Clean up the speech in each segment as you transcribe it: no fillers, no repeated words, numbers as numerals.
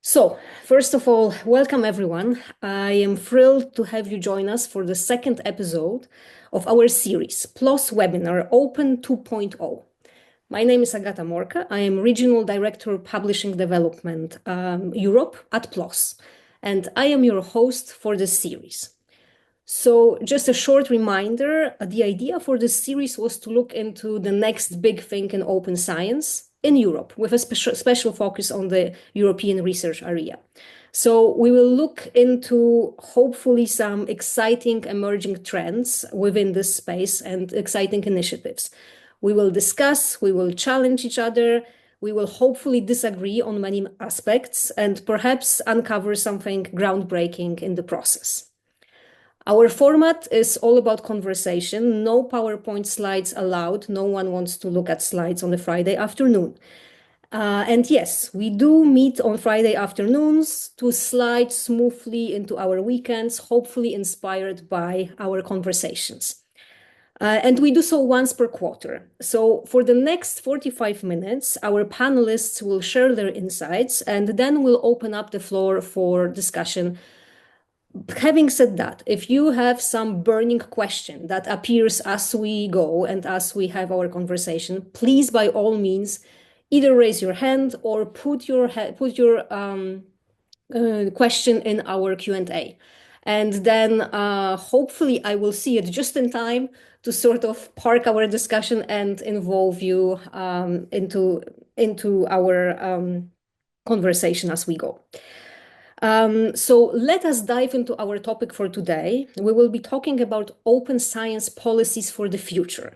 So, first of all, welcome everyone. I am thrilled to have you join us for the second episode of our series, PLOS Webinar Open 2.0. My name is Agata Morka. I am Regional Director Publishing Development Europe at PLOS, and I am your host for this series. So just a short reminder, the idea for this series was to look into the next big thing in open science in Europe, with a special focus on the European research area. So we will look into hopefully some exciting emerging trends within this space and exciting initiatives. We will discuss, we will challenge each other, we will hopefully disagree on many aspects and perhaps uncover something groundbreaking in the process. Our format is all about conversation, no PowerPoint slides allowed. No one wants to look at slides on a Friday afternoon. And yes, we do meet on Friday afternoons to slide smoothly into our weekends, hopefully inspired by our conversations. And we do so once per quarter. So for the next 45 minutes, our panelists will share their insights, and then we'll open up the floor for discussion. Having said that, if you have some burning question that appears as we go and as we have our conversation, please, by all means, either raise your hand or put your question in our Q&A. And then hopefully I will see it just in time to sort of park our discussion and involve you into our conversation as we go. So let us dive into our topic for today. We will be talking about open science policies for the future.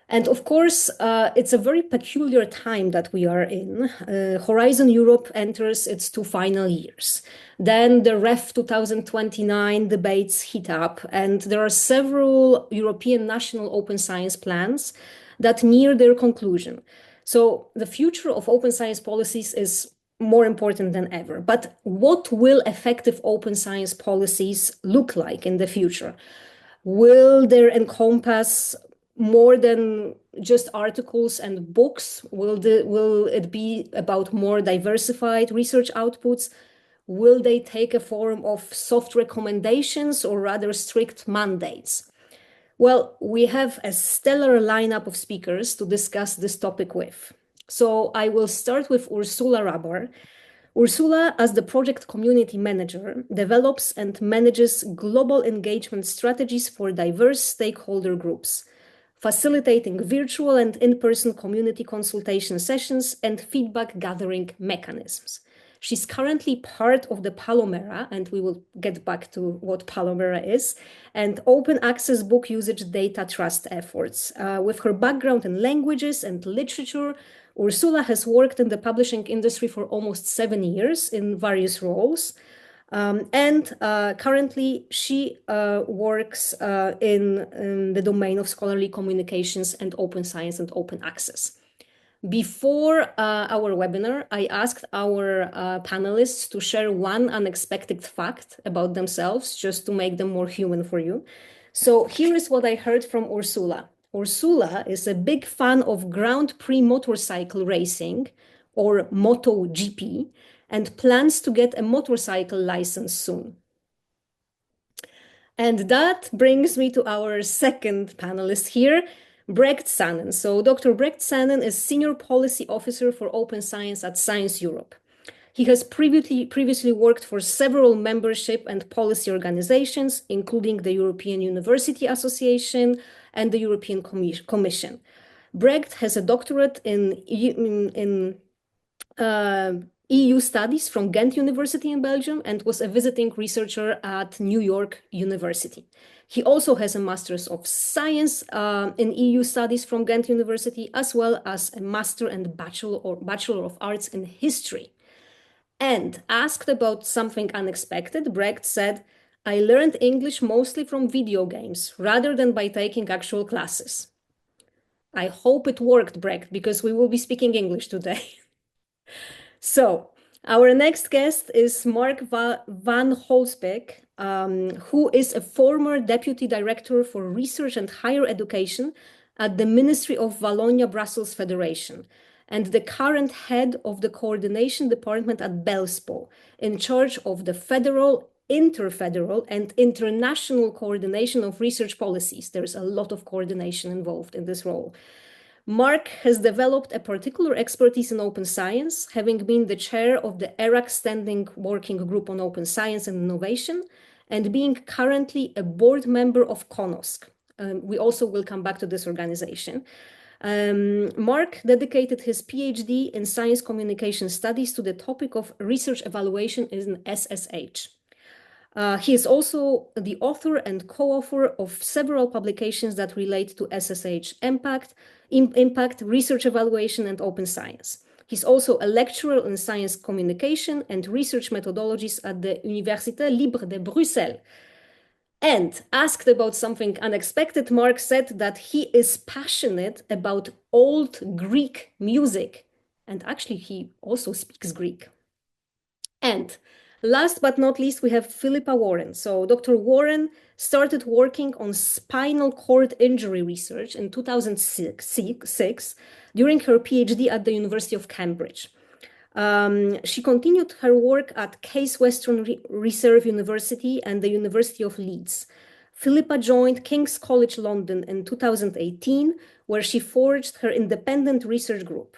And of course, it's a very peculiar time that we are in. Horizon Europe enters its 2 final years. Then the REF 2029 debates heat up, and there are several European national open science plans that near their conclusion. So the future of open science policies is more important than ever. But what will effective open science policies look like in the future? Will they encompass more than just articles and books? Will it be about more diversified research outputs? Will they take a form of soft recommendations or rather strict mandates? Well, we have a stellar lineup of speakers to discuss this topic with. So I will start with Ursula Rabar. Ursula, as the project community manager, develops and manages global engagement strategies for diverse stakeholder groups, facilitating virtual and in-person community consultation sessions and feedback gathering mechanisms. She's currently part of the Palomera, and we will get back to what Palomera is, and open access book usage data trust efforts. With her background in languages and literature, Ursula has worked in the publishing industry for almost 7 years in various roles. And currently she works in the domain of scholarly communications and open science and open access. Before our webinar, I asked our panelists to share one unexpected fact about themselves, just to make them more human for you. So here is what I heard from Ursula. Ursula is a big fan of Grand Prix motorcycle racing, or MotoGP, and plans to get a motorcycle license soon. And that brings me to our second panelist here, Brecht Sannen. So Dr. Brecht Sannen is Senior Policy Officer for Open Science at Science Europe. He has previously worked for several membership and policy organizations, including the European University Association and the European Commission. Brecht has a doctorate in EU studies from Ghent University in Belgium and was a visiting researcher at New York University. He also has a Master's of Science in EU studies from Ghent University, as well as a Master and Bachelor of Arts in History. And asked about something unexpected, Brecht said, "I learned English mostly from video games rather than by taking actual classes." I hope it worked, Brecht, because we will be speaking English today. So our next guest is Mark van Holsbeek, who is a former Deputy Director for Research and Higher Education at the Ministry of Wallonia-Brussels Federation. and the current head of the coordination department at BELSPO, in charge of the federal, interfederal, and international coordination of research policies. There's a lot of coordination involved in this role. Mark has developed a particular expertise in open science, having been the chair of the ERAC Standing Working Group on Open Science and Innovation, and being currently a board member of CoNOSC. We also will come back to this organization. Mark dedicated his PhD in science communication studies to the topic of research evaluation in SSH. He is also the author and co-author of several publications that relate to SSH impact, research evaluation, and open science. He's also a lecturer in science communication and research methodologies at the Université Libre de Bruxelles. And asked about something unexpected, Mark said that he is passionate about old Greek music. And actually, he also speaks Greek. And last but not least, we have Philippa Warren. So Dr. Warren started working on spinal cord injury research in 2006 during her PhD at the University of Cambridge. She continued her work at Case Western Reserve University and the University of Leeds. Philippa joined King's College London in 2018, where she forged her independent research group.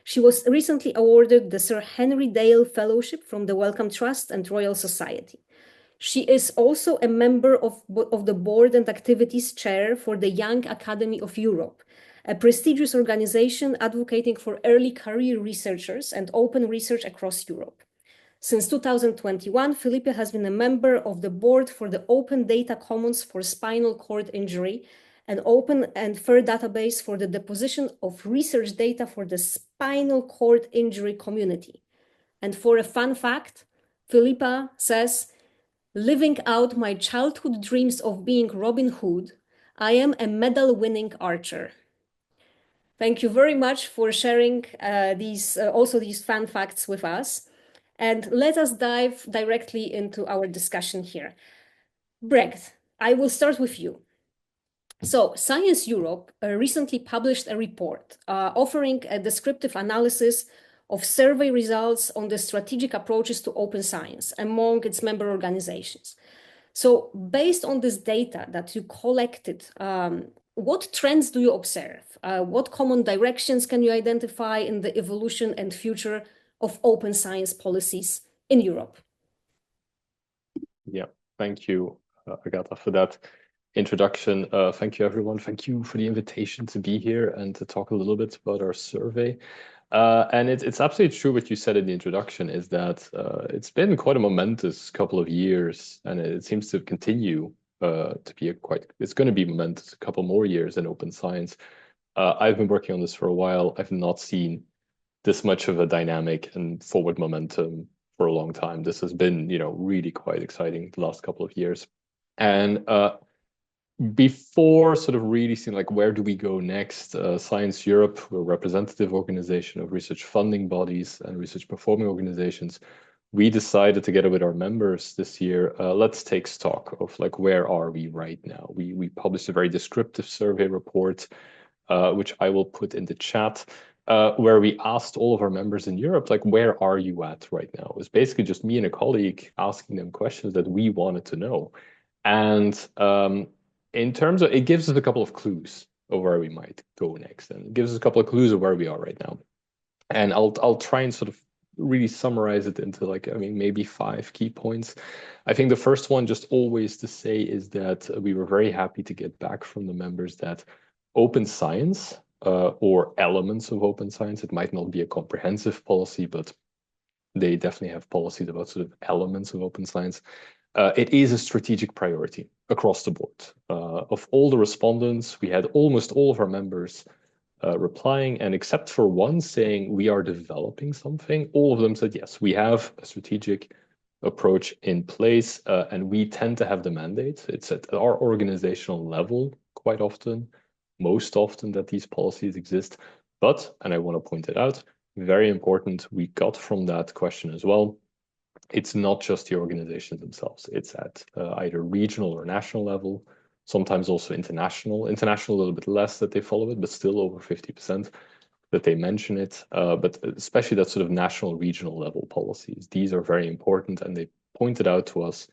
She was recently awarded the Sir Henry Dale Fellowship from the Wellcome Trust and Royal Society. She is also a member of the board and activities chair for the Young Academy of Europe, a prestigious organization advocating for early career researchers and open research across Europe. Since 2021, Philippa has been a member of the board for the Open Data Commons for Spinal Cord Injury, an open and fair database for the deposition of research data for the spinal cord injury community. And for a fun fact, Philippa says, "Living out my childhood dreams of being Robin Hood, I am a medal-winning archer." Thank you very much for sharing these fun facts with us. And let us dive directly into our discussion here. Brecht, I will start with you. So Science Europe recently published a report offering a descriptive analysis of survey results on the strategic approaches to open science among its member organizations. So based on this data that you collected, what trends do you observe? What common directions can you identify in the evolution and future of open science policies in Europe? Yeah, thank you, Agatha, for that introduction. Thank you, everyone. Thank you for the invitation to be here and to talk a little bit about our survey. And it's absolutely true what you said in the introduction, is that it's been quite a momentous couple of years, and it seems to continue to be it's going to be momentous a couple more years in open science. I've been working on this for a while. I've not seen this much of a dynamic and forward momentum for a long time. This has been, really quite exciting the last couple of years. And before sort of really seeing like where do we go next, Science Europe, we're a representative organization of research funding bodies and research performing organizations. We decided together with our members this year, let's take stock of like where are we right now. We published a very descriptive survey report, which I will put in the chat, where we asked all of our members in Europe, like, where are you at right now? It was basically just me and a colleague asking them questions that we wanted to know. And in terms of, it gives us a couple of clues of where we might go next. And it gives us a couple of clues of where we are right now. And I'll try and sort of really summarize it into like, maybe 5 key points. I think the first one, just always to say, is that we were very happy to get back from the members that open science, or elements of open science, it might not be a comprehensive policy, but they definitely have policies about sort of elements of open science. It is a strategic priority across the board. Of all the respondents, we had almost all of our members replying, and except for one saying we are developing something, all of them said, yes, we have a strategic approach in place, and we tend to have the mandate. It's at our organizational level quite often, most often, that these policies exist. But, and I want to point it out, very important, we got from that question as well, it's not just the organizations themselves. It's at either regional or national level, sometimes also international. International a little bit less that they follow it, but still over 50%. that they mention it, but especially that sort of national, regional level policies. These are very important, and they pointed out to us,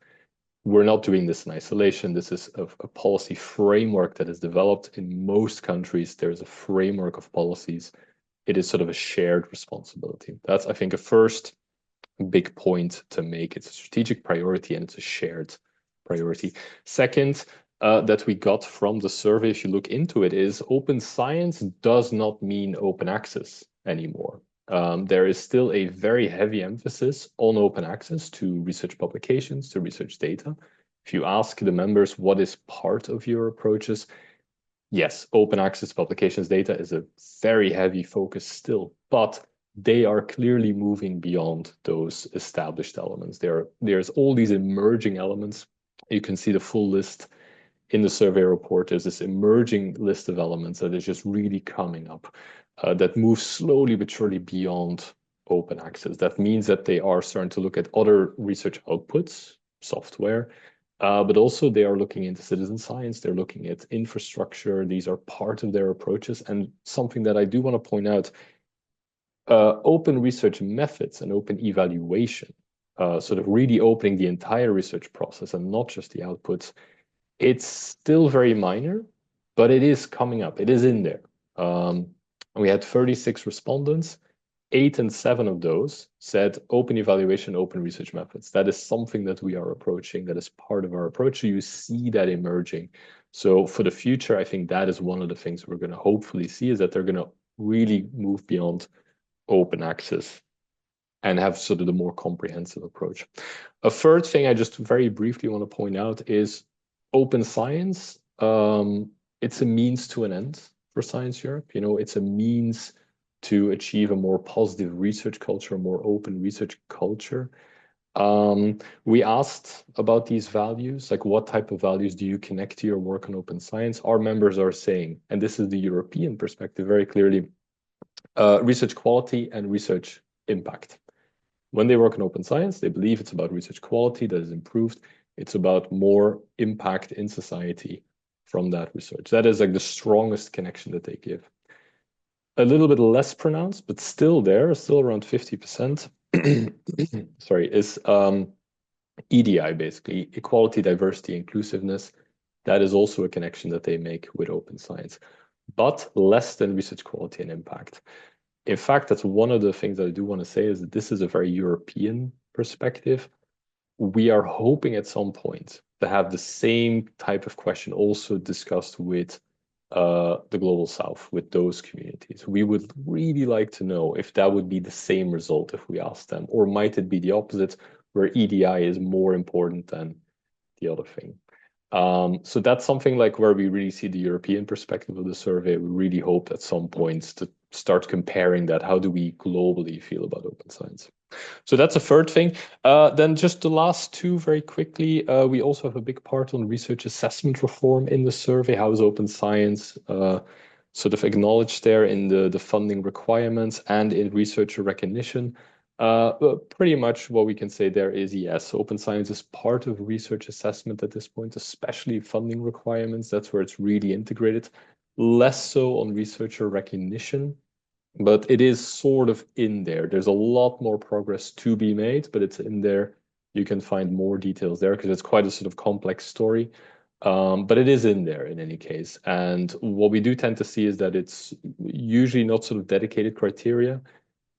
we're not doing this in isolation. This is a policy framework that is developed in most countries. There's a framework of policies. It is sort of a shared responsibility. That's, I think, a first big point to make. It's a strategic priority and it's a shared priority. Second, that we got from the survey, if you look into it, is open science does not mean open access anymore. There is still a very heavy emphasis on open access to research publications, to research data. If you ask the members what is part of your approaches, yes, open access publications data is a very heavy focus still, but they are clearly moving beyond those established elements. There's all these emerging elements. You can see the full list in the survey report. There's this emerging list of elements that is just really coming up, that moves slowly but surely beyond open access. That means that they are starting to look at other research outputs, software, but also they are looking into citizen science. They're looking at infrastructure. These are part of their approaches. And something that I do want to point out, open research methods and open evaluation, sort of really opening the entire research process and not just the outputs, it's still very minor, but it is coming up. It is in there. We had 36 respondents. 8 and 7 of those said open evaluation, open research methods. That is something that we are approaching. That is part of our approach. So you see that emerging. So for the future, I think that is one of the things we're going to hopefully see, is that they're going to really move beyond open access and have sort of the more comprehensive approach. A third thing I just very briefly want to point out is open science. It's a means to an end for Science Europe. You know, it's a means to achieve a more positive research culture, a more open research culture. We asked about these values, like what type of values do you connect to your work on open science? Our members are saying, and this is the European perspective very clearly, research quality and research impact. When they work on open science, they believe it's about research quality that is improved. It's about more impact in society from that research. That is like the strongest connection that they give. A little bit less pronounced, but still there, still around 50%, sorry, is EDI, basically, equality, diversity, inclusiveness. That is also a connection that they make with open science, but less than research quality and impact. In fact, that's one of the things that I do want to say, is that this is a very European perspective. We are hoping at some point to have the same type of question also discussed with the Global South, with those communities. We would really like to know if that would be the same result if we asked them, or might it be the opposite, where EDI is more important than the other thing. So that's something like where we really see the European perspective of the survey. We really hope at some point to start comparing that. How do we globally feel about open science? So that's a third thing. Then just the last two very quickly. We also have a big part on research assessment reform in the survey. How is open science sort of acknowledged there in the funding requirements and in researcher recognition? Pretty much what we can say there is yes, open science is part of research assessment at this point, especially funding requirements. That's where it's really integrated. Less so on researcher recognition, but it is sort of in there. There's a lot more progress to be made, but it's in there. You can find more details there because it's quite a sort of complex story. But it is in there in any case. And what we do tend to see is that it's usually not sort of dedicated criteria.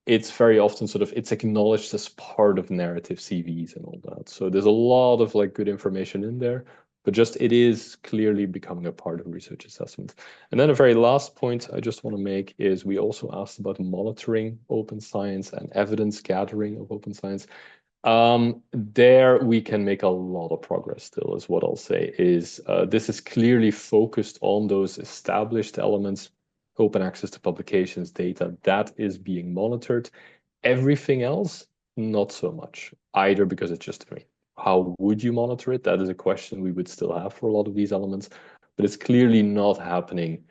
It's very often sort of, it's acknowledged as part of narrative CVs and all that. So there's a lot of like good information in there, but just it is clearly becoming a part of research assessment. And then a very last point I just want to make is we also asked about monitoring open science and evidence gathering of open science. There we can make a lot of progress still, is what I'll say, is this is clearly focused on those established elements, open access to publications, data, that is being monitored. Everything else, not so much, either because it's just, I mean, how would you monitor it? That is a question we would still have for a lot of these elements, but it's clearly not happening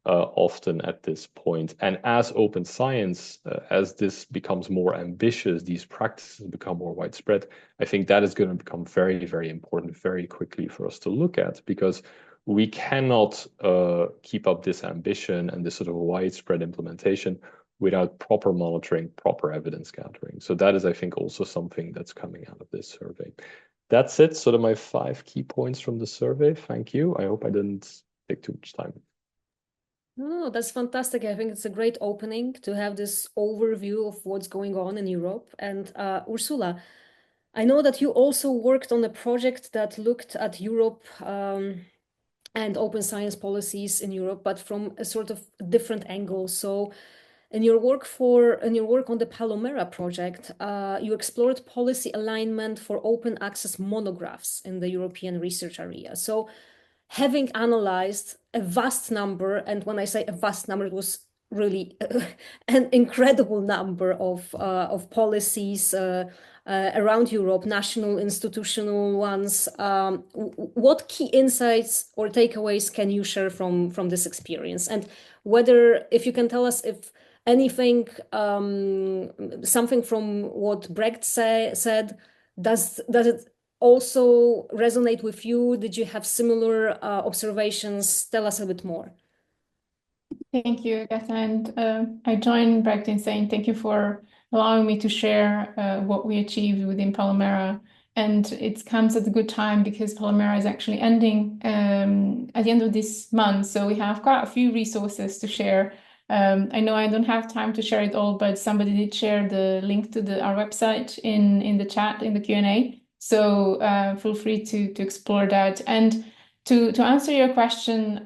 often at this point. And as open science, as this becomes more ambitious, these practices become more widespread, I think that is going to become very, very important very quickly for us to look at, because we cannot keep up this ambition and this sort of widespread implementation without proper monitoring, proper evidence gathering. So that is, I think, also something that's coming out of this survey. That's it, sort of my 5 key points from the survey. Thank you. I hope I didn't take too much time. No, that's fantastic. I think it's a great opening to have this overview of what's going on in Europe. And Ursula, I know that you also worked on a project that looked at Europe and open science policies in Europe, but from a sort of different angle. So in your work on the Palomera project, you explored policy alignment for open access monographs in the European research area. So having analyzed a vast number, and when I say a vast number, it was really an incredible number of policies around Europe, national, institutional ones. What key insights or takeaways can you share from this experience? And whether, if you can tell us if anything, something from what Brecht said, does it also resonate with you? Did you have similar observations? Tell us a bit more. Thank you, Agatha. And I join Brecht in saying thank you for allowing me to share what we achieved within Palomera. And it comes at a good time because Palomera is actually ending at the end of this month. So we have quite a few resources to share. I know I don't have time to share it all, but somebody did share the link to our website in the chat, in the Q&A. So feel free to explore that. And to answer your question,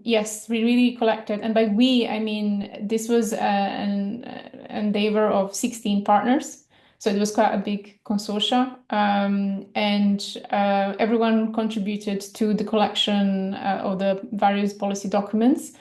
yes, we really collected, and by we, I mean, this was an endeavor of 16 partners. So it was quite a big consortia, and everyone contributed to the collection of the various policy documents.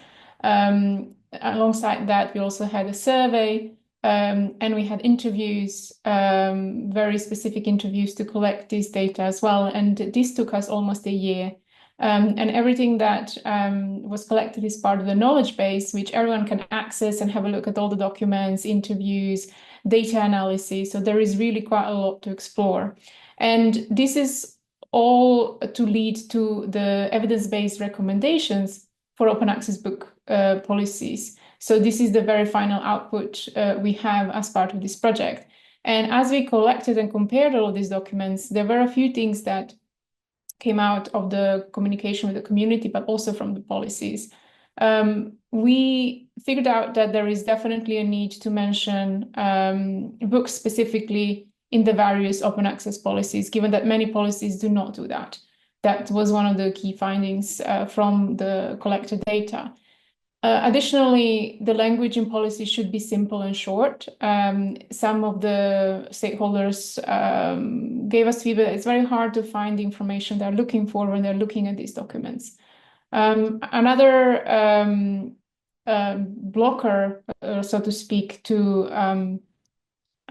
Alongside that, we also had a survey, and we had interviews, very specific interviews to collect this data as well. And this took us almost a year. And everything that was collected is part of the knowledge base, which everyone can access and have a look at all the documents, interviews, data analysis. So there is really quite a lot to explore. And this is all to lead to the evidence-based recommendations for open access book policies. So this is the very final output we have as part of this project. And as we collected and compared all of these documents, there were a few things that came out of the communication with the community, but also from the policies. We figured out that there is definitely a need to mention books specifically in the various open access policies, given that many policies do not do that. That was one of the key findings from the collected data. Additionally, the language in policy should be simple and short. Some of the stakeholders gave us feedback. It's very hard to find the information they're looking for when they're looking at these documents. Another blocker, so to speak, to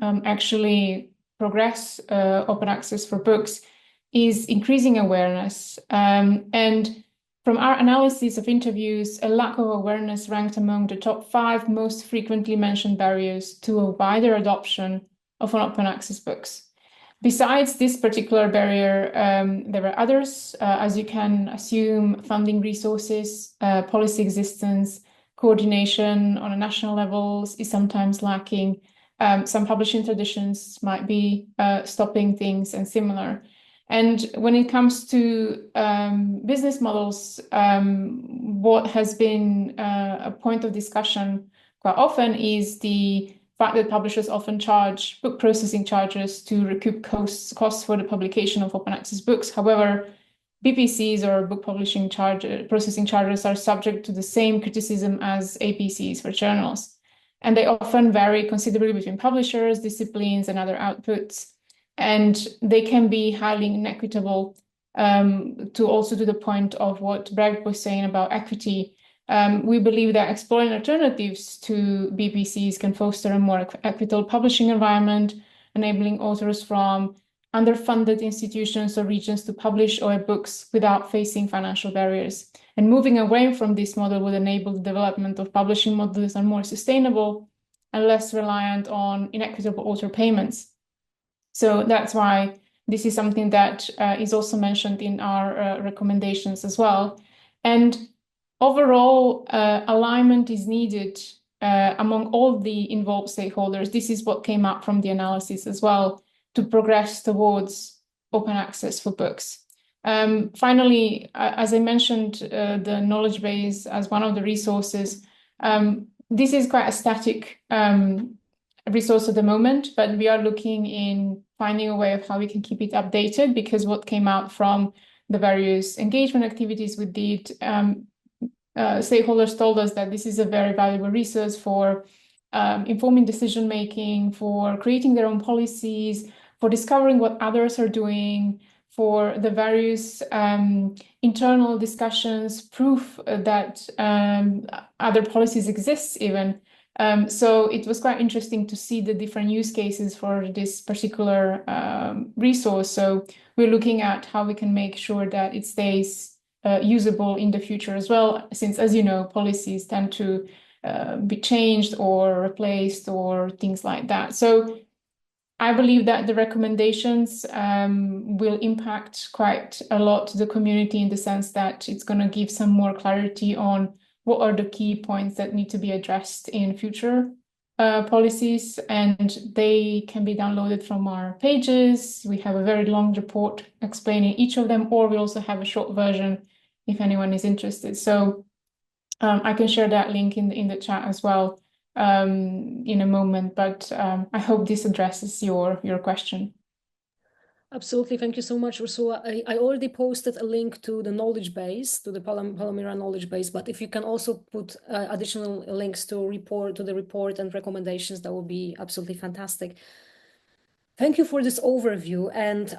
actually progress open access for books is increasing awareness. And from our analysis of interviews, a lack of awareness ranked among the top 5 most frequently mentioned barriers to a wider adoption of open access books. Besides this particular barrier, there are others. As you can assume, funding resources, policy existence, coordination on a national level is sometimes lacking. Some publishing traditions might be stopping things and similar. And when it comes to business models, what has been a point of discussion quite often is the fact that publishers often charge book processing charges to recoup costs for the publication of open access books. However, BPCs or book publishing processing charges are subject to the same criticism as APCs for journals. And they often vary considerably between publishers, disciplines, and other outputs. And they can be highly inequitable, to also to the point of what Brecht was saying about equity. We believe that exploring alternatives to BPCs can foster a more equitable publishing environment, enabling authors from underfunded institutions or regions to publish OA books without facing financial barriers. And moving away from this model would enable the development of publishing models that are more sustainable and less reliant on inequitable author payments. So that's why this is something that is also mentioned in our recommendations as well. And overall, alignment is needed among all the involved stakeholders, this is what came out from the analysis as well, to progress towards open access for books. Finally, as I mentioned, the knowledge base as one of the resources. This is quite a static resource at the moment, but we are looking in finding a way of how we can keep it updated, because what came out from the various engagement activities we did, stakeholders told us that this is a very valuable resource for informing decision-making, for creating their own policies, for discovering what others are doing, for the various internal discussions, proof that other policies exist even. So it was quite interesting to see the different use cases for this particular resource. So we're looking at how we can make sure that it stays usable in the future as well, since, as you know, policies tend to be changed or replaced or things like that. So I believe that the recommendations will impact quite a lot the community, in the sense that it's going to give some more clarity on what are the key points that need to be addressed in future policies, and they can be downloaded from our pages. We have a very long report explaining each of them, or we also have a short version if anyone is interested. So I can share that link in the chat as well in a moment, but I hope this addresses your question. Absolutely. Thank you so much, Ursula. I already posted a link to the knowledge base, to the Palmyra knowledge base, but if you can also put additional links to the report and recommendations, that would be absolutely fantastic. Thank you for this overview. And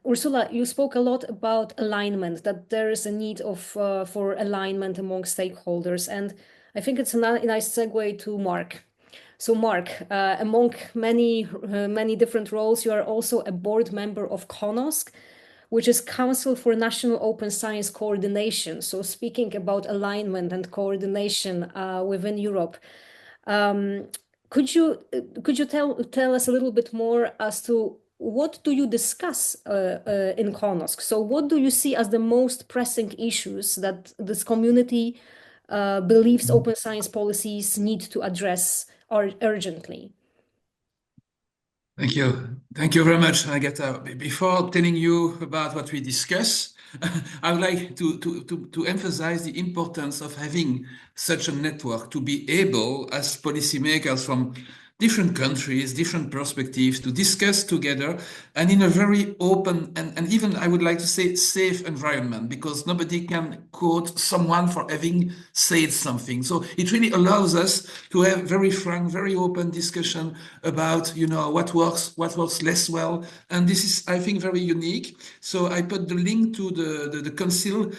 Ursula, you spoke a lot about alignment, that there is a need for alignment among stakeholders. And I think it's a nice segue to Mark. So Mark, among many different roles, you are also a board member of CoNOSC, which is Council for National Open Science Coordination. So speaking about alignment and coordination within Europe, could you tell us a little bit more as to what do you discuss in CoNOSC? So what do you see as the most pressing issues that this community believes open science policies need to address urgently? Thank you. Thank you very much, Agatha. Before telling you about what we discuss, I would like to emphasize the importance of having such a network, to be able, as policymakers from different countries, different perspectives, to discuss together and in a very open and even, I would like to say, safe environment, because nobody can quote someone for having said something. So it really allows us to have very frank, very open discussion about, what works less well. And this is, I think, very unique. So I put the link to the council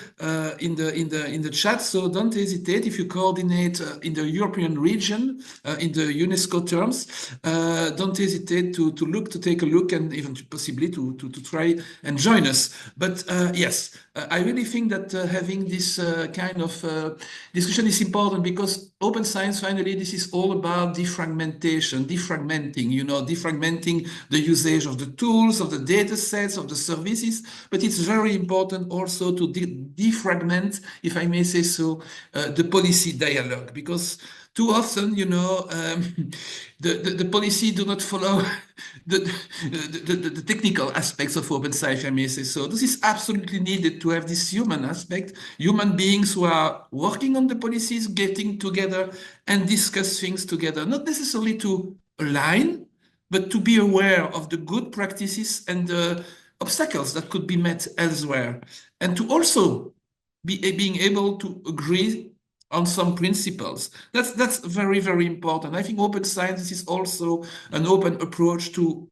in the chat. So don't hesitate if you coordinate in the European region, in the UNESCO term. Don't hesitate to take a look, and even possibly to try and join us. But yes, I really think that having this kind of discussion is important, because open science, finally, this is all about defragmenting, defragmenting the usage of the tools, of the data sets, of the services. But it's very important also to defragment, if I may say so, the policy dialogue, because too often, the policy do not follow the technical aspects of open science, I may say so. This is absolutely needed to have this human aspect, human beings who are working on the policies, getting together and discuss things together, not necessarily to align, but to be aware of the good practices and the obstacles that could be met elsewhere, and to also being able to agree on some principles. That's very, very important. I think open science is also an open approach to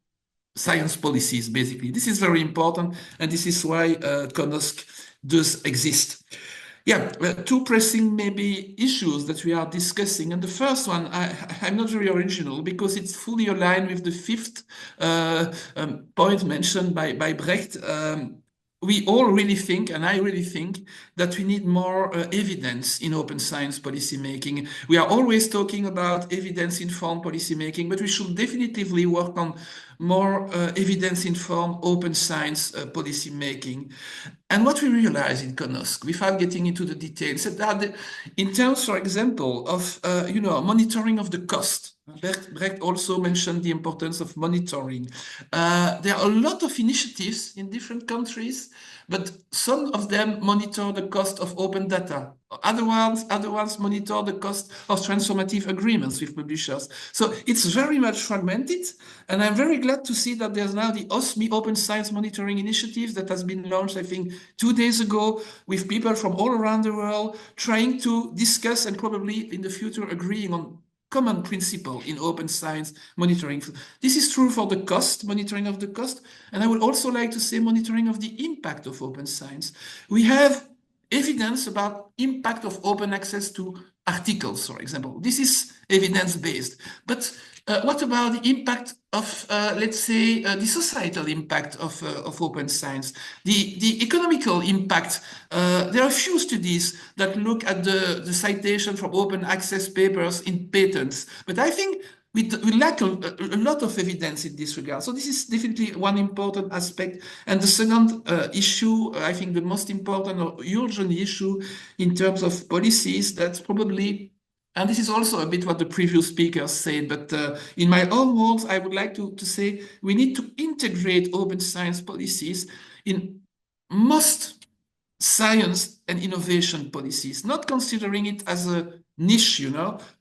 science policies, basically. This is very important, and this is why CoNOSC does exist. Yeah, two pressing maybe issues that we are discussing. And the first one, I'm not very original, because it's fully aligned with the fifth point mentioned by Brecht. We all really think, and I really think, that we need more evidence in open science policy making. We are always talking about evidence-informed policy making, but we should definitively work on more evidence-informed open science policy making. And what we realize in CoNOSC, without getting into the details, that in terms, for example, of monitoring of the cost, Brecht also mentioned the importance of monitoring. There are a lot of initiatives in different countries, but some of them monitor the cost of open data. Other ones monitor the cost of transformative agreements with publishers. So it's very much fragmented, and I'm very glad to see that there's now the OSMI Open Science Monitoring Initiative that has been launched, I think, 2 days ago, with people from all around the world trying to discuss and probably in the future agreeing on common principle in open science monitoring. This is true for the cost, monitoring of the cost, and I would also like to say monitoring of the impact of open science. We have evidence about impact of open access to articles, for example. This is evidence-based. But what about the impact of, let's say, the societal impact of open science? The economical impact, there are a few studies that look at the citation from open access papers in patents. But I think we lack a lot of evidence in this regard. So this is definitely one important aspect. And the second issue, I think the most important or urgent issue in terms of policies, that's probably, and this is also a bit what the previous speakers said, but in my own words, I would like to say we need to integrate open science policies in most science and innovation policies, not considering it as a niche,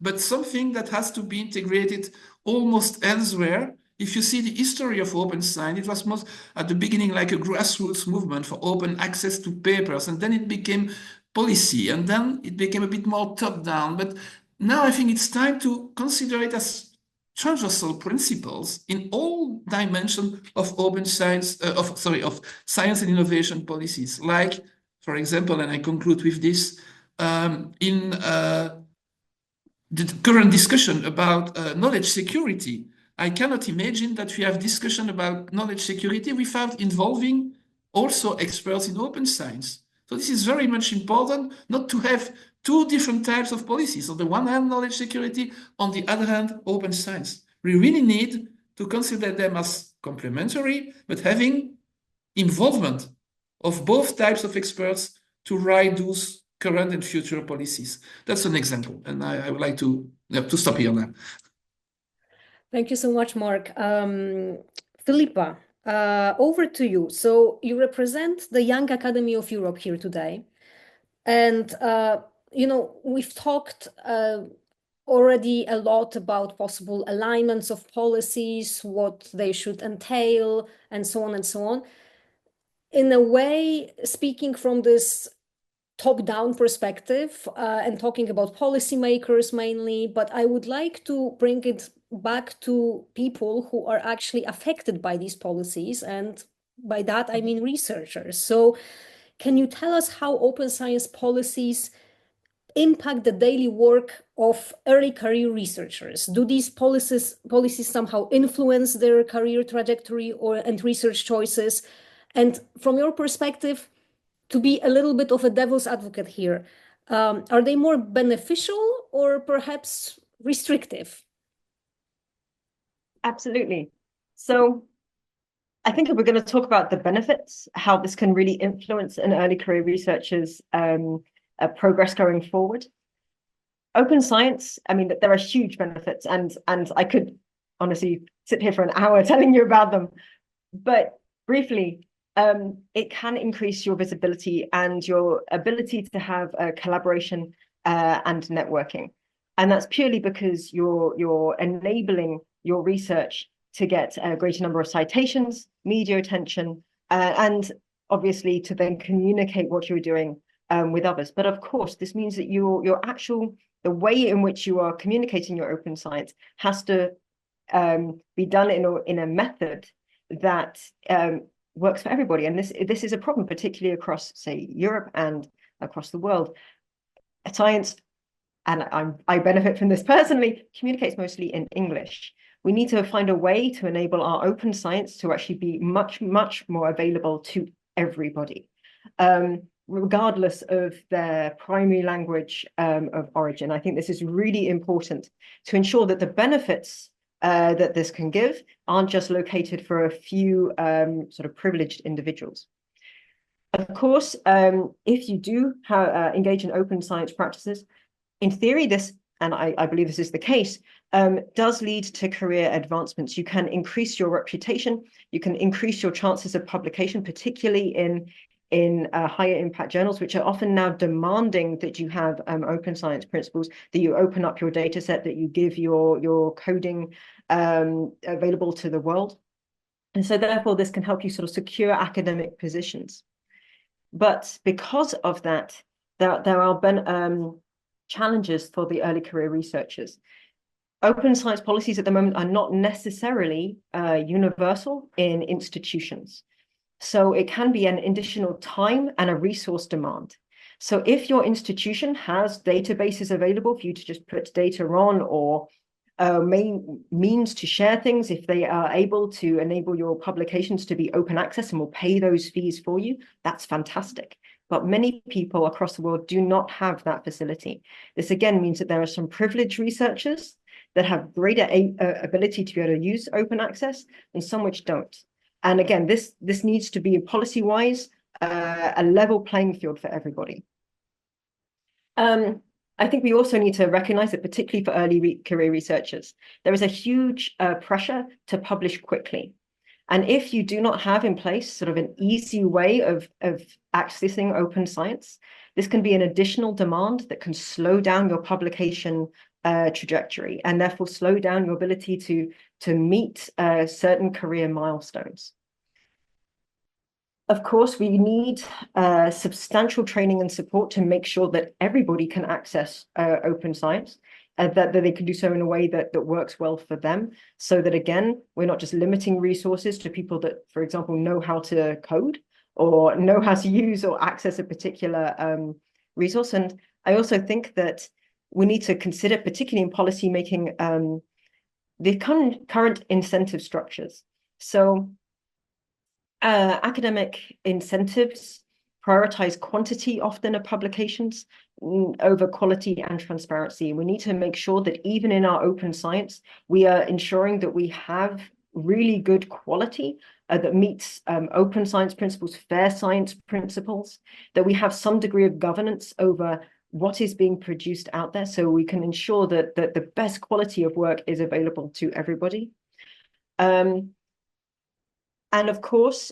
but something that has to be integrated almost elsewhere. If you see the history of open science, it was most at the beginning like a grassroots movement for open access to papers, and then it became policy, and then it became a bit more top-down. But now I think it's time to consider it as transversal principles in all dimensions of open science, of science and innovation policies. Like, for example, and I conclude with this, in the current discussion about knowledge security, I cannot imagine that we have discussion about knowledge security without involving also experts in open science. So this is very much important, not to have two different types of policies. On the one hand, knowledge security, on the other hand, open science. We really need to consider them as complementary, but having involvement of both types of experts to write those current and future policies. That's an example, and I would like to stop here now. Thank you so much, Mark. Philippa, over to you. So you represent the Young Academy of Europe here today. And, we've talked already a lot about possible alignments of policies, what they should entail, and so on and so on. In a way, speaking from this top-down perspective and talking about policymakers mainly, but I would like to bring it back to people who are actually affected by these policies. And by that, I mean researchers. So can you tell us how open science policies impact the daily work of early career researchers? Do these policies somehow influence their career trajectory and research choices? And from your perspective, to be a little bit of a devil's advocate here, are they more beneficial or perhaps restrictive? Absolutely. So I think if we're going to talk about the benefits, how this can really influence an early career researcher's progress going forward. Open science, I mean, there are huge benefits, and I could honestly sit here for an hour telling you about them. But briefly, it can increase your visibility and your ability to have collaboration and networking. And that's purely because you're enabling your research to get a greater number of citations, media attention, and obviously to then communicate what you're doing with others. But of course, this means that the way in which you are communicating your open science has to be done in a method that works for everybody. And this is a problem, particularly across, say, Europe and across the world. Science, and I benefit from this personally, communicates mostly in English. We need to find a way to enable our open science to actually be much, much more available to everybody, regardless of their primary language of origin. I think this is really important to ensure that the benefits that this can give aren't just located for a few sort of privileged individuals. Of course, if you do engage in open science practices, in theory, this, and I believe this is the case, does lead to career advancements. You can increase your reputation, you can increase your chances of publication, particularly in higher impact journals, which are often now demanding that you have open science principles, that you open up your data set, that you give your coding available to the world. And so therefore, this can help you sort of secure academic positions. But because of that, there are challenges for the early career researchers. Open science policies at the moment are not necessarily universal in institutions. So it can be an additional time and a resource demand. So if your institution has databases available for you to just put data on, or means to share things, if they are able to enable your publications to be open access and will pay those fees for you, that's fantastic. But many people across the world do not have that facility. This again means that there are some privileged researchers that have greater ability to be able to use open access and some which don't. And again, this needs to be policy-wise a level playing field for everybody. I think we also need to recognize that, particularly for early career researchers, there is a huge pressure to publish quickly. And if you do not have in place sort of an easy way of accessing open science, this can be an additional demand that can slow down your publication trajectory, and therefore slow down your ability to meet certain career milestones. Of course, we need substantial training and support to make sure that everybody can access open science, that they can do so in a way that works well for them, so that, again, we're not just limiting resources to people that, for example, know how to code or know how to use or access a particular resource. And I also think that we need to consider, particularly in policy making, the current incentive structures. So academic incentives prioritize quantity often of publications over quality and transparency. We need to make sure that even in our open science, we are ensuring that we have really good quality that meets open science principles, fair science principles, that we have some degree of governance over what is being produced out there, so we can ensure that the best quality of work is available to everybody. And of course,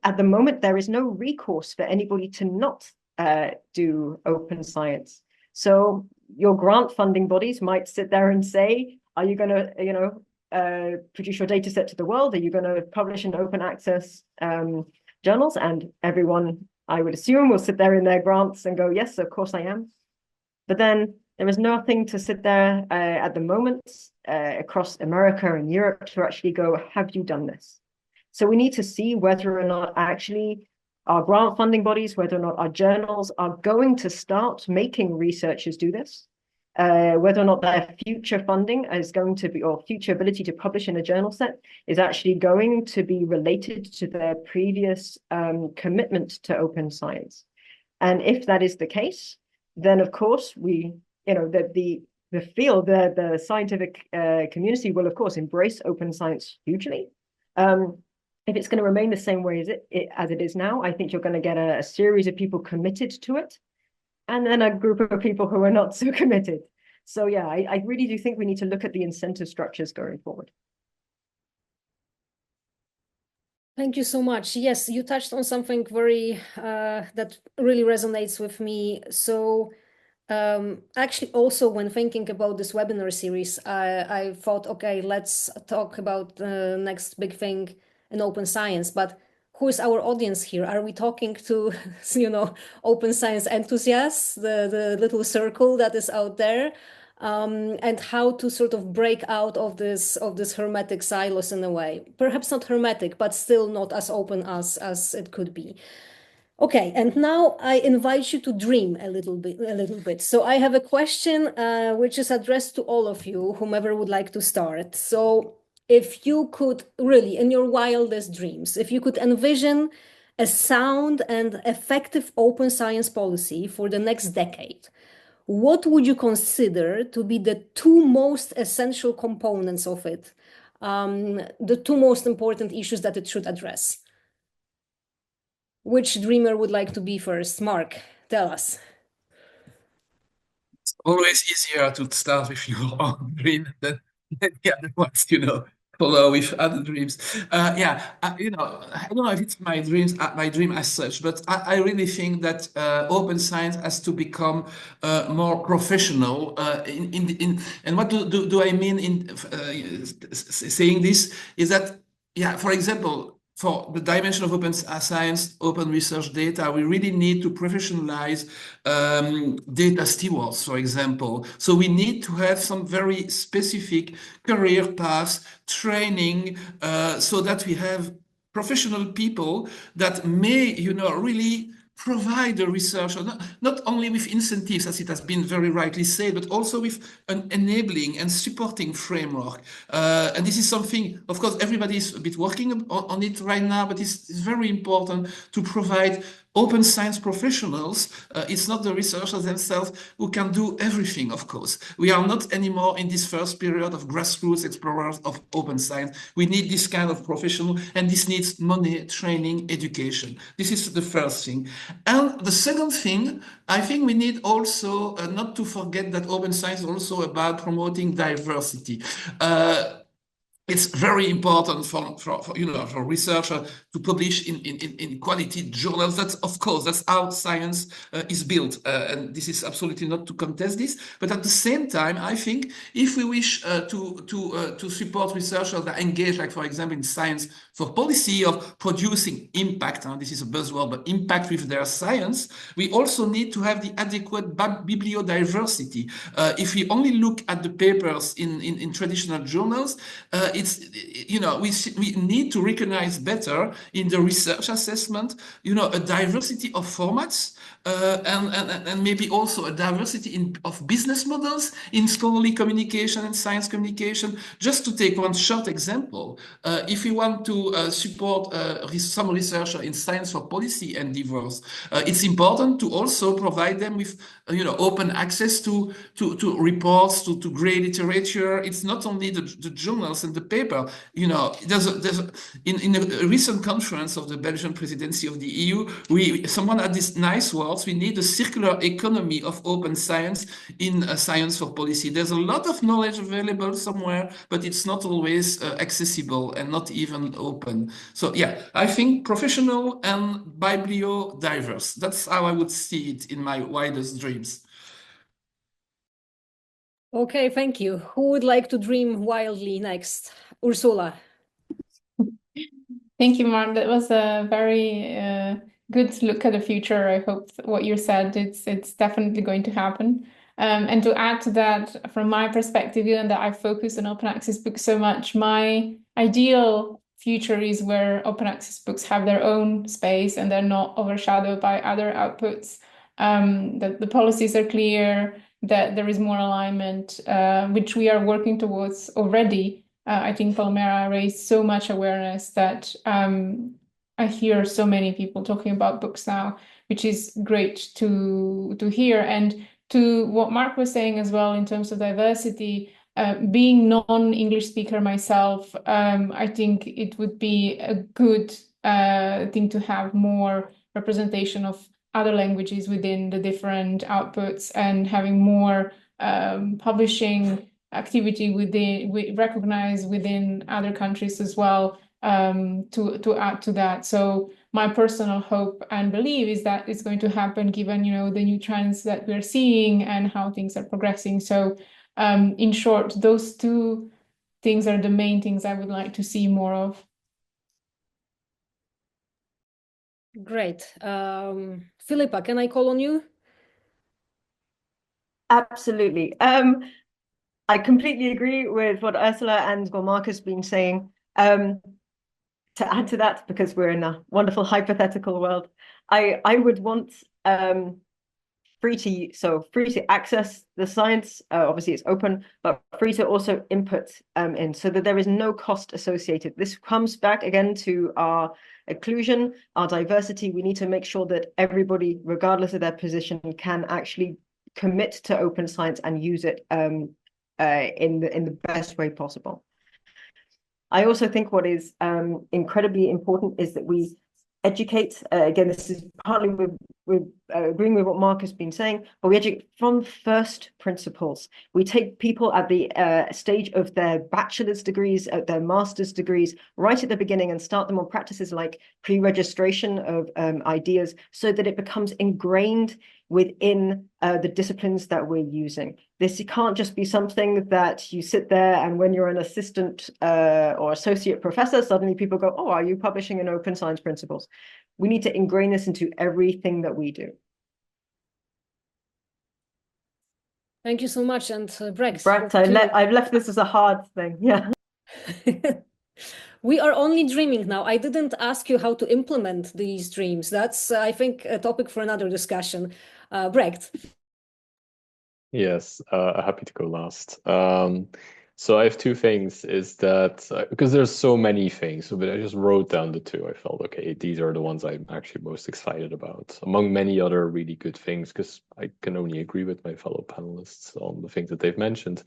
at the moment, there is no recourse for anybody to not do open science. So your grant funding bodies might sit there and say, are you going to, produce your data set to the world? Are you going to publish in open access journals? And everyone, I would assume, will sit there in their grants and go, yes, of course I am. But then there is nothing to sit there at the moment across America and Europe to actually go, have you done this? So we need to see whether or not actually our grant funding bodies, whether or not our journals are going to start making researchers do this, whether or not their future funding is going to be, or future ability to publish in a journal set is actually going to be related to their previous commitment to open science. And if that is the case, then of course the field, the scientific community will of course embrace open science hugely. If it's going to remain the same way as it is now, I think you're going to get a series of people committed to it, and then a group of people who are not so committed. So yeah, I really do think we need to look at the incentive structures going forward. Thank you so much. Yes, you touched on something very that really resonates with me. So actually, also when thinking about this webinar series, I thought, okay, let's talk about the next big thing in open science. But who is our audience here? Are we talking to, open science enthusiasts, the little circle that is out there? And how to sort of break out of this hermetic silos in a way. Perhaps not hermetic, but still not as open as it could be. Okay, and now I invite you to dream a little bit. So I have a question which is addressed to all of you, whomever would like to start. So if you could really, in your wildest dreams, if you could envision a sound and effective open science policy for the next decade, what would you consider to be the two most essential components of it? The two most important issues that it should address? Which dreamer would like to be first? Mark, tell us. It's always easier to start with your own dream than the other ones, follow with other dreams. I don't know if it's my dream as such, but I really think that open science has to become more professional. And what do I mean in saying this is that, for example, for the dimension of open science, open research data, we really need to professionalize data stewards, for example. So we need to have some very specific career paths, training, so that we have professional people that may, really provide the research, not only with incentives, as it has been very rightly said, but also with an enabling and supporting framework. And this is something, of course, everybody is a bit working on it right now, but it's very important to provide open science professionals. It's not the researchers themselves who can do everything, of course. We are not anymore in this first period of grassroots explorers of open science. We need this kind of professional, and this needs money, training, education. This is the first thing. And the second thing, I think we need also not to forget that open science is also about promoting diversity. It's very important for researchers to publish in quality journals. That's, of course, that's how science is built, and this is absolutely not to contest this. But at the same time, I think if we wish to support researchers that engage, like for example in science for policy of producing impact, this is a buzzword, but impact with their science, we also need to have the adequate bibliodiversity. If we only look at the papers in traditional journals, we need to recognize better in the research assessment, a diversity of formats, and maybe also a diversity of business models in scholarly communication and science communication. Just to take one short example, if we want to support some researcher in science for policy endeavors, it's important to also provide them with open access to reports, to great literature. It's not only the journals and the paper. In a recent conference of the Belgian presidency of the EU, someone had these nice words: we need a circular economy of open science in science for policy. There's a lot of knowledge available somewhere, but it's not always accessible and not even open. So I think professional and bibliodiverse. That's how I would see it in my wildest dreams. Okay, thank you. Who would like to dream wildly next? Ursula. Thank you, Mark. That was a very good look at the future. I hope what you said, it's definitely going to happen. And to add to that, from my perspective, given that I focus on open access books so much, my ideal future is where open access books have their own space and they're not overshadowed by other outputs. That the policies are clear, that there is more alignment, which we are working towards already. I think Palmera raised so much awareness that I hear so many people talking about books now, which is great to hear. And to what Mark was saying as well in terms of diversity, being non-English speaker myself, I think it would be a good thing to have more representation of other languages within the different outputs and having more publishing activity recognized within other countries as well, to add to that. So my personal hope and belief is that it's going to happen given the new trends that we're seeing and how things are progressing. So in short, those two things are the main things I would like to see more of. Great. Philippa, can I call on you? Absolutely. I completely agree with what Ursula and what Mark has been saying. To add to that, because we're in a wonderful hypothetical world, I would want free to access the science. Obviously, it's open, but free to also input in, so that there is no cost associated. This comes back again to our inclusion, our diversity. We need to make sure that everybody, regardless of their position, can actually commit to open science and use it in the best way possible. I also think what is incredibly important is that we educate. Again, this is partly with agreeing with what Mark has been saying, but we educate from first principles. We take people at the stage of their bachelor's degrees, at their master's degrees, right at the beginning, and start them on practices like pre-registration of ideas, so that it becomes ingrained within the disciplines that we're using. This can't just be something that you sit there and when you're an assistant or associate professor, suddenly people go, oh, are you publishing in open science principles? We need to ingrain this into everything that we do. Thank you so much. And Brecht. I've left this as a hard thing. Yeah. We are only dreaming now. I didn't ask you how to implement these dreams. That's, I think, a topic for another discussion. Brecht. Yes, happy to go last. So I have two things, is that because there's so many things, but I just wrote down the two. I felt, okay, these are the ones I'm actually most excited about, among many other really good things, because I can only agree with my fellow panelists on the things that they've mentioned.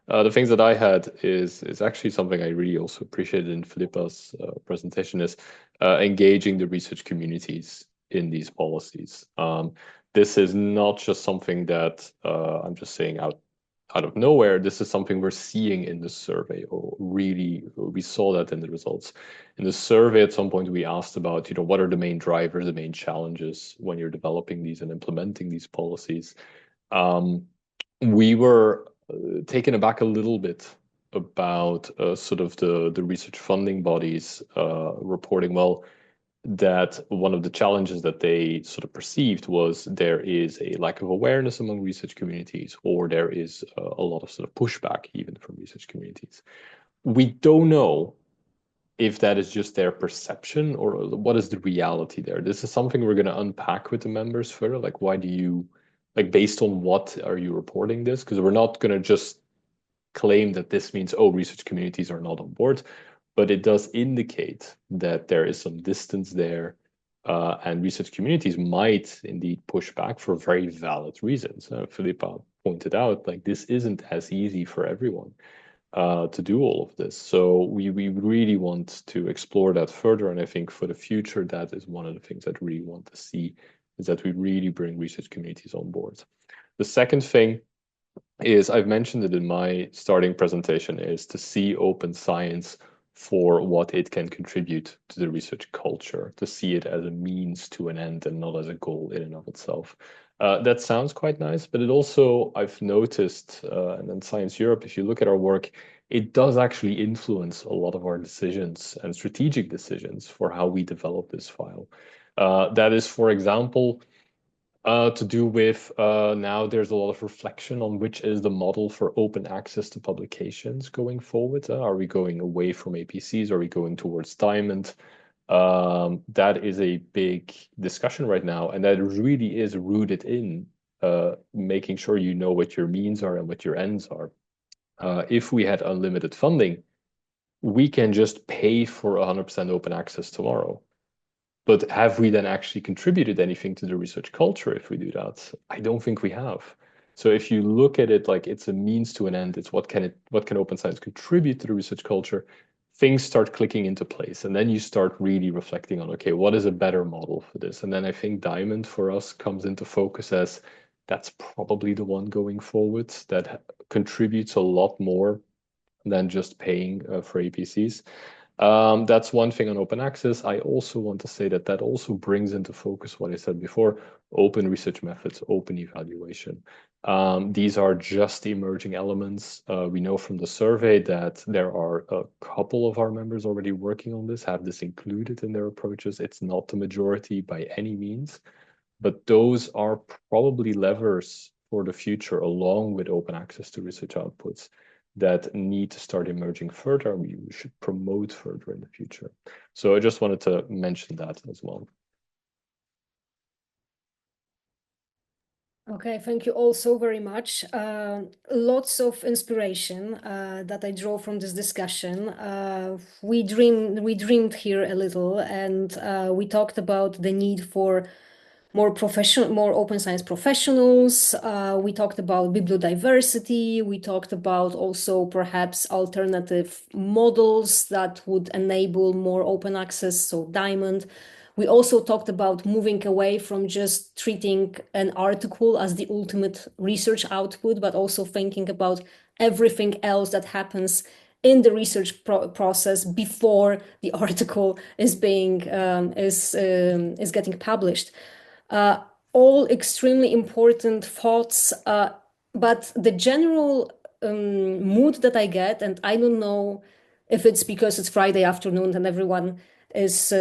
The things that I had is actually something I really also appreciated in Philippa's presentation, is engaging the research communities in these policies. This is not just something that I'm just saying out of nowhere. This is something we're seeing in the survey, or really we saw that in the results. In the survey, at some point, we asked about, what are the main drivers, the main challenges when you're developing these and implementing these policies. We were taken aback a little bit about sort of the research funding bodies reporting, well, that one of the challenges that they sort of perceived was there is a lack of awareness among research communities, or there is a lot of sort of pushback even from research communities. We don't know if that is just their perception or what is the reality there. This is something we're going to unpack with the members further. Like, why do you, like, based on what are you reporting this? Because we're not going to just claim that this means, oh, research communities are not on board. But it does indicate that there is some distance there, and research communities might indeed push back for very valid reasons. Philippa pointed out, like, this isn't as easy for everyone to do all of this. So we really want to explore that further. And I think for the future, that is one of the things that we really want to see, is that we really bring research communities on board. The second thing is, I've mentioned it in my starting presentation, is to see open science for what it can contribute to the research culture, to see it as a means to an end and not as a goal in and of itself. That sounds quite nice, but it also, I've noticed, and in Science Europe, if you look at our work, it does actually influence a lot of our decisions and strategic decisions for how we develop this file. That is, for example, to do with now there's a lot of reflection on which is the model for open access to publications going forward. Are we going away from APCs? Are we going towards Diamond? That is a big discussion right now, and that really is rooted in making sure you know what your means are and what your ends are. If we had unlimited funding, we can just pay for 100% open access tomorrow. But have we then actually contributed anything to the research culture if we do that? I don't think we have. So if you look at it like it's a means to an end, it's what can open science contribute to the research culture, things start clicking into place. And then you start really reflecting on, okay, what is a better model for this? And then I think Diamond for us comes into focus as that's probably the one going forward that contributes a lot more than just paying for APCs. That's one thing on open access. I also want to say that also brings into focus what I said before, open research methods, open evaluation. These are just emerging elements. We know from the survey that there are a couple of our members already working on this, have this included in their approaches. It's not the majority by any means, but those are probably levers for the future, along with open access to research outputs, that need to start emerging further. We should promote further in the future. So I just wanted to mention that as well. Okay, thank you all so very much. Lots of inspiration that I draw from this discussion. We dreamed here a little, and we talked about the need for more open science professionals. We talked about bibliodiversity. We talked about also perhaps alternative models that would enable more open access, so Diamond. We also talked about moving away from just treating an article as the ultimate research output, but also thinking about everything else that happens in the research process before the article is being is getting published. All extremely important thoughts, but the general mood that I get, and I don't know if it's because it's Friday afternoon and everyone is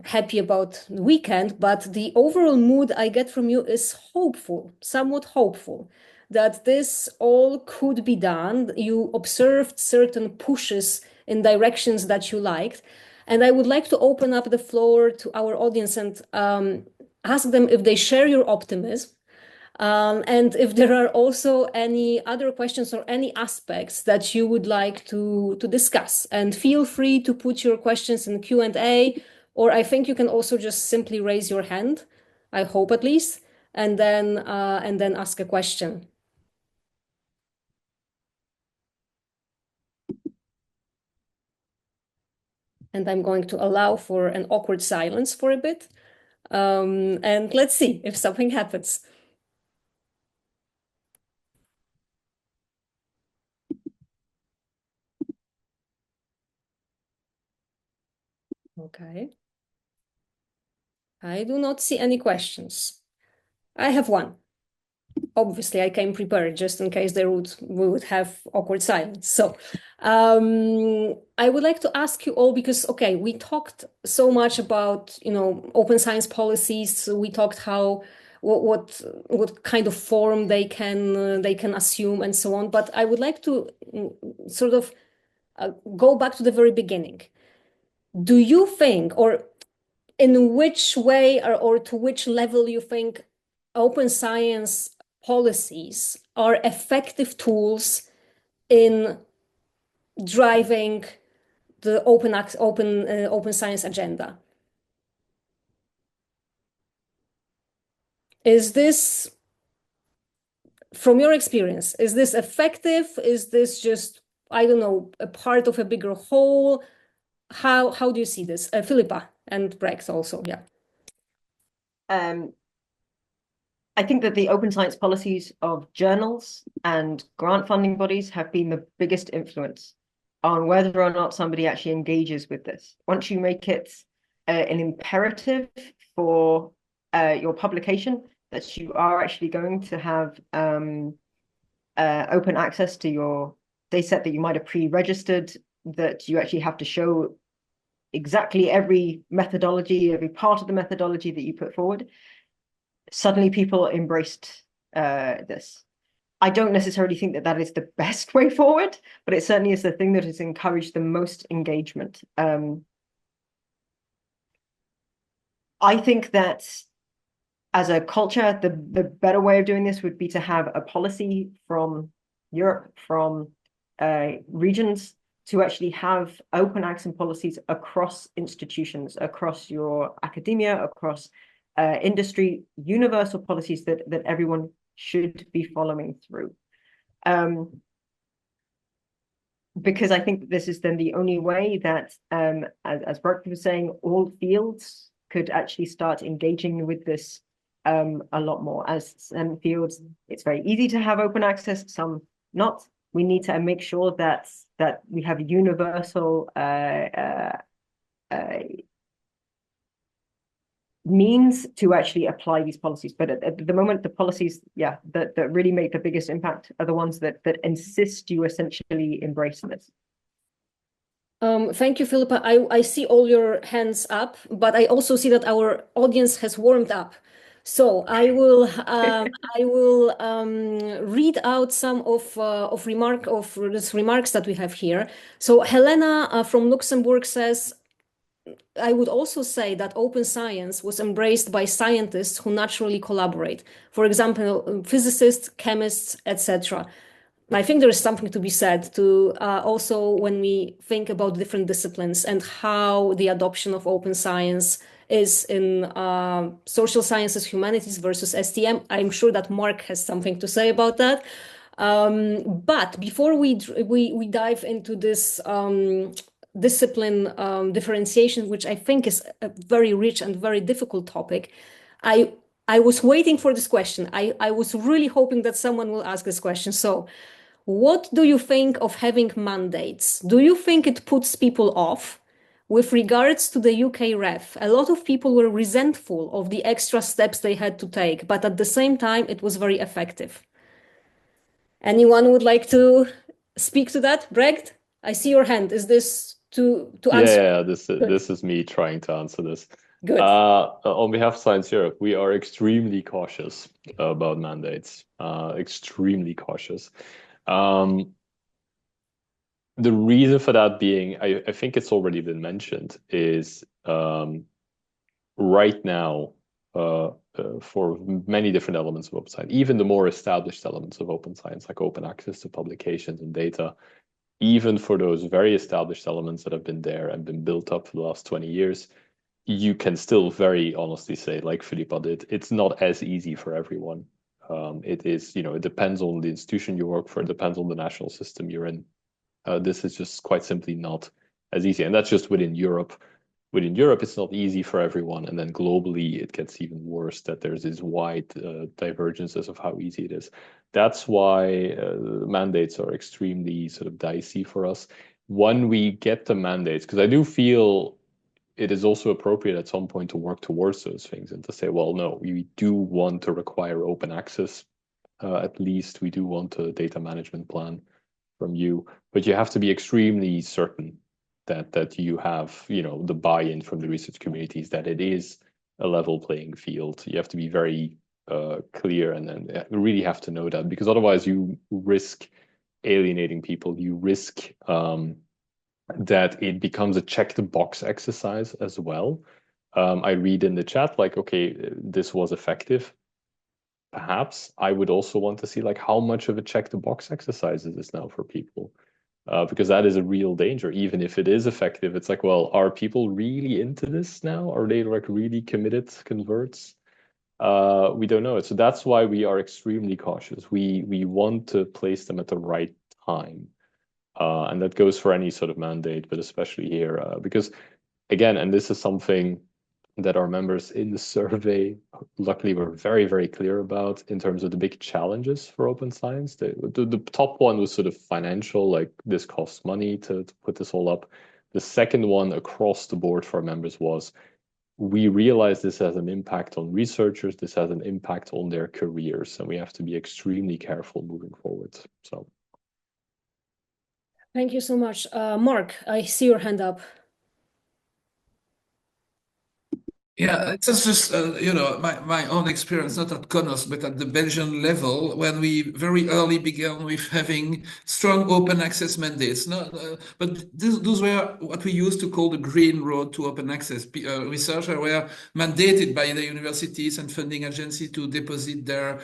happy about the weekend, but the overall mood I get from you is hopeful, somewhat hopeful, that this all could be done. You observed certain pushes in directions that you liked. And I would like to open up the floor to our audience and ask them if they share your optimism. And if there are also any other questions or any aspects that you would like to discuss. And feel free to put your questions in Q&A, or I think you can also just simply raise your hand, I hope at least, and then ask a question. And I'm going to allow for an awkward silence for a bit. And let's see if something happens. Okay. I do not see any questions. I have one. Obviously, I came prepared just in case we would have awkward silence. So I would like to ask you all, because, okay, we talked so much about, open science policies. We talked what kind of form they can assume and so on. But I would like to sort of go back to the very beginning. Do you think, or in which way or to which level you think open science policies are effective tools in driving the open science agenda? Is this, from your experience, is this effective? Is this just, I don't know, a part of a bigger whole? How do you see this? Philippa and Brecht also, yeah. I think that the open science policies of journals and grant funding bodies have been the biggest influence on whether or not somebody actually engages with this. Once you make it an imperative for your publication, that you are actually going to have open access to your data set that you might have pre-registered, that you actually have to show exactly every methodology, every part of the methodology that you put forward, suddenly people embraced this. I don't necessarily think that is the best way forward, but it certainly is the thing that has encouraged the most engagement. I think that as a culture, the better way of doing this would be to have a policy from Europe, from regions, to actually have open access policies across institutions, across your academia, across industry, universal policies that everyone should be following through. Because I think this is then the only way that, as Brecht was saying, all fields could actually start engaging with this a lot more. As some fields, it's very easy to have open access, some not. We need to make sure that we have universal means to actually apply these policies. But at the moment, the policies, that really make the biggest impact are the ones that insist you essentially embrace this. Thank you, Philippa. I see all your hands up, but I also see that our audience has warmed up. So I will read out some of remarks that we have here. So Helena from Luxembourg says, I would also say that open science was embraced by scientists who naturally collaborate. For example, physicists, chemists, etc. I think there is something to be said to also when we think about different disciplines and how the adoption of open science is in social sciences, humanities versus STM. I'm sure that Mark has something to say about that. But before we dive into this discipline differentiation, which I think is a very rich and very difficult topic, I was waiting for this question. I was really hoping that someone will ask this question. So, what do you think of having mandates? Do you think it puts people off? With regards to the UK ref, a lot of people were resentful of the extra steps they had to take, but at the same time, it was very effective. Anyone would like to speak to that? Brecht, I see your hand. Is this to answer? Yeah, this is me trying to answer this. Good. On behalf of Science Europe, we are extremely cautious about mandates. Extremely cautious. The reason for that being, I think it's already been mentioned, is right now, for many different elements of open science, even the more established elements of open science, like open access to publications and data, even for those very established elements that have been there and been built up for the last 20 years, you can still very honestly say, like Philippa did, it's not as easy for everyone. It is, it depends on the institution you work for, it depends on the national system you're in. This is just quite simply not as easy. And that's just within Europe. Within Europe, it's not easy for everyone. And then globally, it gets even worse that there's these wide divergences of how easy it is. That's why mandates are extremely sort of dicey for us. When we get the mandates, because I do feel it is also appropriate at some point to work towards those things and to say, well, no, we do want to require open access. At least we do want a data management plan from you, but you have to be extremely certain that you have, the buy-in from the research communities, that it is a level playing field. You have to be very clear, and then really have to know that, because otherwise you risk alienating people. You risk that it becomes a check the box exercise as well. I read in the chat, like, okay, this was effective. Perhaps I would also want to see, like, how much of a check the box exercise is this now for people? Because that is a real danger. Even if it is effective, it's like, well, are people really into this now? Are they like really committed converts? We don't know it. So that's why we are extremely cautious. We want to place them at the right time. And that goes for any sort of mandate, but especially here, because again, and this is something that our members in the survey, luckily, were very, very clear about in terms of the big challenges for open science. The top one was sort of financial, like this costs money to put this all up. The second one across the board for our members was, we realize this has an impact on researchers, this has an impact on their careers, and we have to be extremely careful moving forward. So. Thank you so much. Mark, I see your hand up. Yeah, it's just my own experience, not at CoNOSC, but at the Belgian level, when we very early began with having strong open access mandates. But those were what we used to call the green road to open access. Researchers were mandated by the universities and funding agencies to deposit their,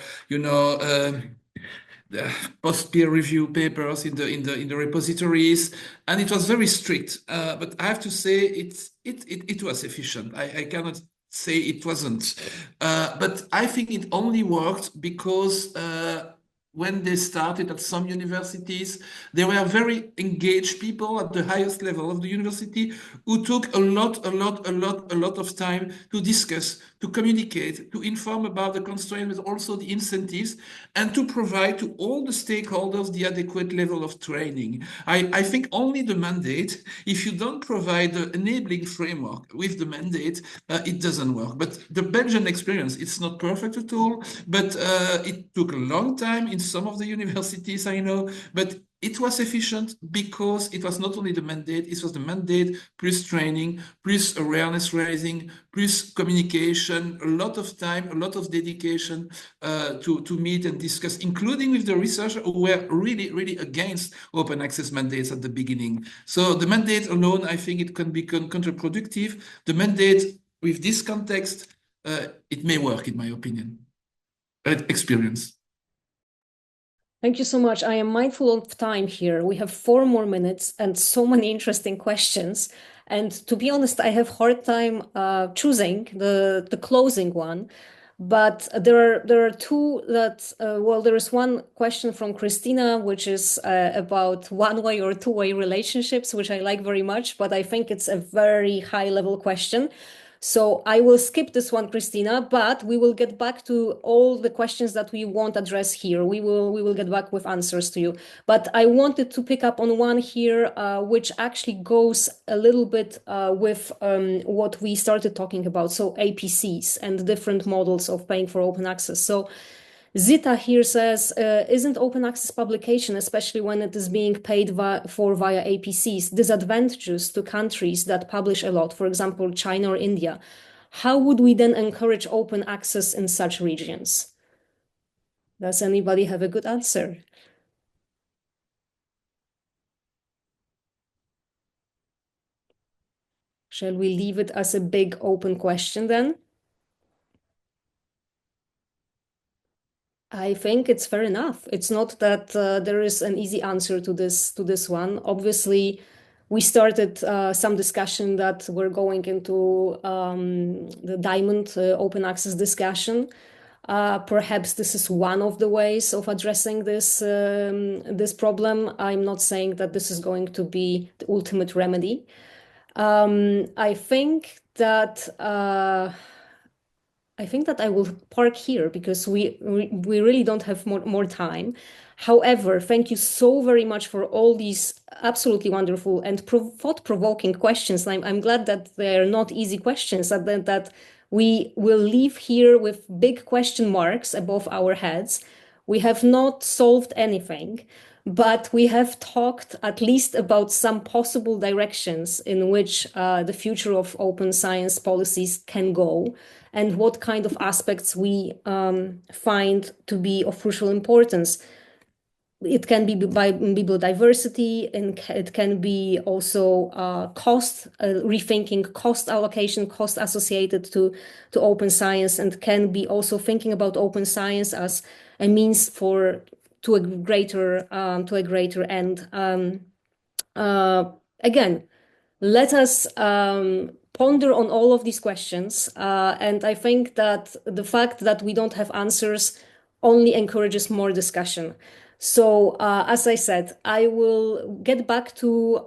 post peer review papers in the repositories, and it was very strict. But I have to say it was efficient. I cannot say it wasn't, but I think it only worked because when they started at some universities, there were very engaged people at the highest level of the university who took a lot of time to discuss, to communicate, to inform about the constraints, but also the incentives, and to provide to all the stakeholders the adequate level of training. I think only the mandate, if you don't provide the enabling framework with the mandate, it doesn't work. But the Belgian experience, it's not perfect at all, but it took a long time in some of the universities, I know, but it was efficient because it was not only the mandate, it was the mandate plus training, plus awareness raising, plus communication, a lot of time, a lot of dedication to meet and discuss, including with the researchers who were really against open access mandates at the beginning. So the mandate alone, I think it can become counterproductive. The mandate with this context, it may work, in my opinion. Experience. Thank you so much. I am mindful of time here. We have 4 more minutes and so many interesting questions. And to be honest, I have hard time choosing the closing one. But there are two that, well, there is one question from Christina, which is about one-way or two-way relationships, which I like very much, but I think it's a very high-level question. So I will skip this one, Christina, but we will get back to all the questions that we won't address here. We will get back with answers to you. But I wanted to pick up on one here, which actually goes a little bit with what we started talking about. So APCs and different models of paying for open access. So Zita here says, isn't open access publication, especially when it is being paid for via APCs, disadvantageous to countries that publish a lot, for example, China or India? How would we then encourage open access in such regions? Does anybody have a good answer? Shall we leave it as a big open question then? I think it's fair enough. It's not that there is an easy answer to this one. Obviously, we started some discussion that we're going into the diamond open access discussion. Perhaps this is one of the ways of addressing this problem. I'm not saying that this is going to be the ultimate remedy. I think that I will park here because we really don't have more time. However, thank you so very much for all these absolutely wonderful and thought-provoking questions. I'm glad that they're not easy questions, that we will leave here with big question marks above our heads. We have not solved anything, but we have talked at least about some possible directions in which the future of open science policies can go, and what kind of aspects we find to be of crucial importance. It can be by bibliodiversity, and it can be also cost, rethinking cost allocation, cost associated to open science, and can be also thinking about open science as a means to a greater end. Again, let us ponder on all of these questions, and I think that the fact that we don't have answers only encourages more discussion. So, as I said, I will get back to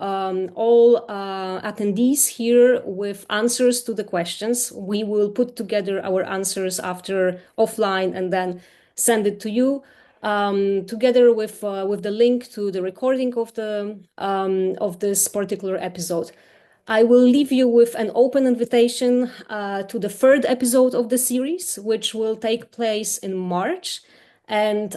all attendees here with answers to the questions. We will put together our answers after offline and then send it to you, together with the link to the recording of this particular episode. I will leave you with an open invitation to the third episode of the series, which will take place in March. And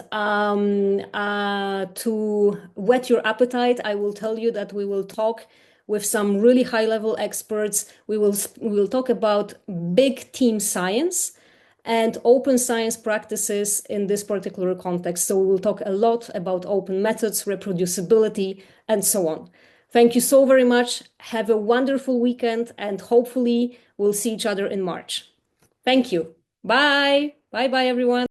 to whet your appetite, I will tell you that we will talk with some really high-level experts. We will talk about big team science and open science practices in this particular context. So we will talk a lot about open methods, reproducibility, and so on. Thank you so very much. Have a wonderful weekend, and hopefully we'll see each other in March. Thank you. Bye. Bye-bye, everyone.